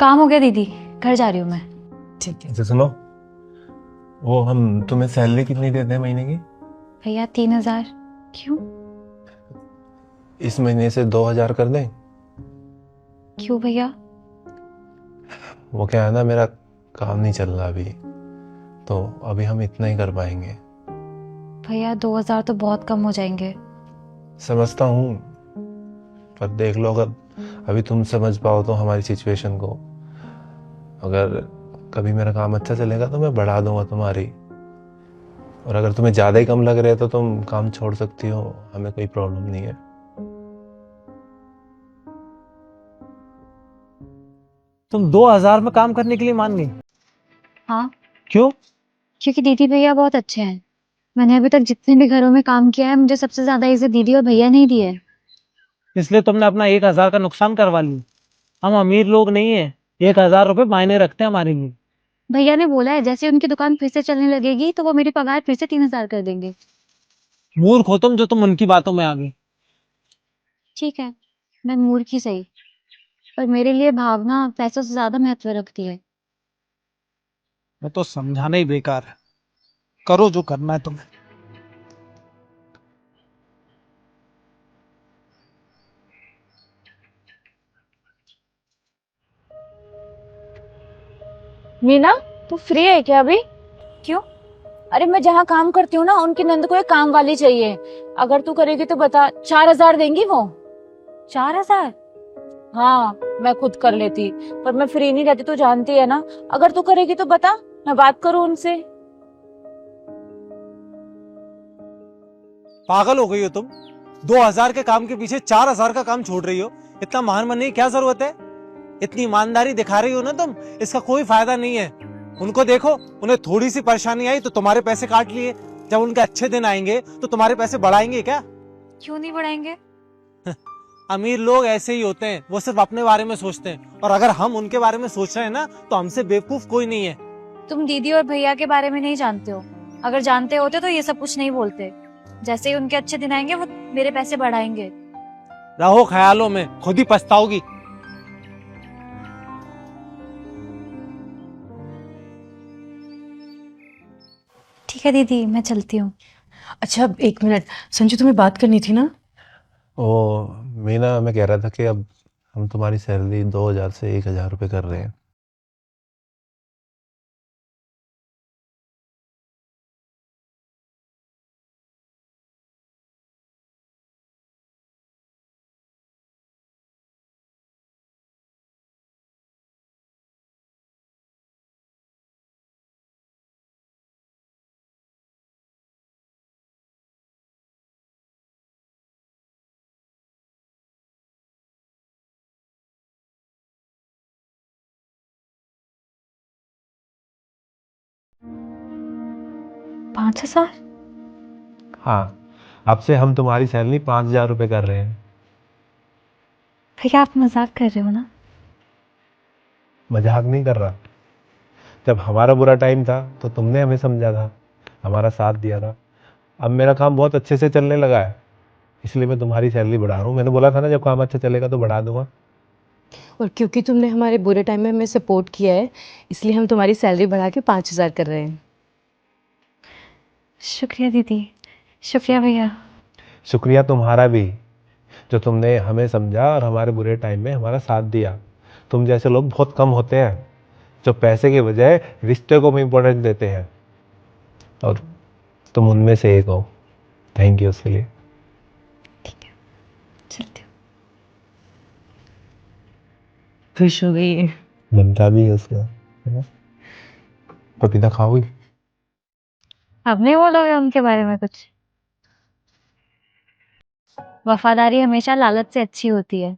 काम हो गया दीदी, घर जा रही हूँ मैं। ठीक है। अच्छा सुनो, वो हम तुम्हें सैलरी कितनी देते हैं महीने की? भैया 3,000। क्यों? इस महीने से 2,000 कर दें? क्यों भैया? वो क्या है ना, मेरा काम नहीं चल रहा अभी, तो अभी हम इतना ही कर पाएंगे। भैया 2,000 तो बहुत कम हो जाएंगे। समझता हूँ, पर देख लो, अगर अभी तुम समझ पाओ तो हमारी सिचुएशन को, अगर कभी मेरा काम अच्छा चलेगा तो मैं बढ़ा दूंगा तुम्हारी, और अगर तुम्हें ज़्यादा ही कम लग रहा है तो तुम काम छोड़ सकती हो, हमें कोई प्रॉब्लम नहीं है। तुम 2,000 में काम करने के लिए मान गई? हाँ, क्यों? क्योंकि दीदी भैया बहुत अच्छे हैं। मैंने अभी तक जितने भी घरों में काम किया है, मुझे सबसे ज्यादा इज्जत दीदी और भैया ने ही दी है। इसलिए तुमने अपना 1,000 का नुकसान करवा लिया। हम अमीर लोग नहीं है, 1,000 रुपए मायने रखते हैं हमारे लिए। भैया ने बोला है जैसे उनकी दुकान फिर से चलने लगेगी तो वो मेरी पगार फिर से 3,000 कर देंगे। मूर्ख हो तुम जो तुम उनकी बातों में आ गई। ठीक है, मैं मूर्ख ही सही, पर मेरे लिए भावना पैसों से ज्यादा महत्व रखती है। मैं तो समझाना ही बेकार है। करो जो करना है तुम्हें। मीना, तू फ्री है क्या अभी? क्यों? अरे मैं जहाँ काम करती हूँ ना, उनकी नंद को एक काम वाली चाहिए। अगर तू करेगी तो बता, 4,000 देंगी वो। 4,000? हाँ, मैं खुद कर लेती, पर मैं फ्री नहीं रहती, तू जानती है ना। अगर तू करेगी तो बता, मैं बात करूँ उनसे। पागल हो गई हो तुम? 2,000 के काम के पीछे 4,000 का काम छोड़ रही हो? इतना महान बनने की क्या जरूरत है? इतनी ईमानदारी दिखा रही हो ना तुम, इसका कोई फायदा नहीं है। उनको देखो, उन्हें थोड़ी सी परेशानी आई तो तुम्हारे पैसे काट लिए। जब उनके अच्छे दिन आएंगे तो तुम्हारे पैसे बढ़ाएंगे क्या? क्यों नहीं बढ़ाएंगे? अमीर लोग ऐसे ही होते हैं, वो सिर्फ अपने बारे में सोचते हैं, और अगर हम उनके बारे में सोच रहे हैं ना तो हमसे बेवकूफ कोई नहीं है। तुम दीदी और भैया के बारे में नहीं जानते हो। अगर जानते होते तो ये सब कुछ नहीं बोलते। जैसे ही उनके अच्छे दिन आएंगे वो मेरे पैसे बढ़ाएंगे। रहो ख्यालों में, खुद ही पछताओगी। ठीक है दीदी, मैं चलती हूँ। अच्छा, एक मिनट, संजू तुम्हें बात करनी थी ना? ओ मीना, मैं कह रहा था कि अब हम तुम्हारी सैलरी 2,000 से 1,000 रुपये कर रहे हैं। पाँच हजार? हाँ, अब से हम तुम्हारी सैलरी 5,000 रुपये कर रहे हैं। भैया आप मजाक कर रहे हो ना? मजाक नहीं कर रहा। जब हमारा बुरा टाइम था तो तुमने हमें समझा था, हमारा साथ दिया था। अब मेरा काम बहुत अच्छे से चलने लगा है, इसलिए मैं तुम्हारी सैलरी बढ़ा रहा हूँ। मैंने बोला था ना, जब काम अच्छा चलेगा तो बढ़ा दूंगा। और क्योंकि तुमने हमारे बुरे टाइम में हमें सपोर्ट किया है, इसलिए हम तुम्हारी सैलरी बढ़ा के 5,000 कर रहे हैं। शुक्रिया दीदी, शुक्रिया भैया। शुक्रिया तुम्हारा भी, जो तुमने हमें समझा और हमारे बुरे टाइम में हमारा साथ दिया। तुम जैसे लोग बहुत कम होते हैं, जो पैसे के बजाय रिश्ते को भी इम्पोर्टेंस देते हैं, और तुम उनमें से एक हो। थैंक यू उसके लिए। ठीक है, चलती हूँ। खुश हो गई? बनता भी है उसका, है ना? पपीता खाओगी? अब नहीं बोलोगे उनके बारे में कुछ? वफादारी हमेशा लालच से अच्छी होती है।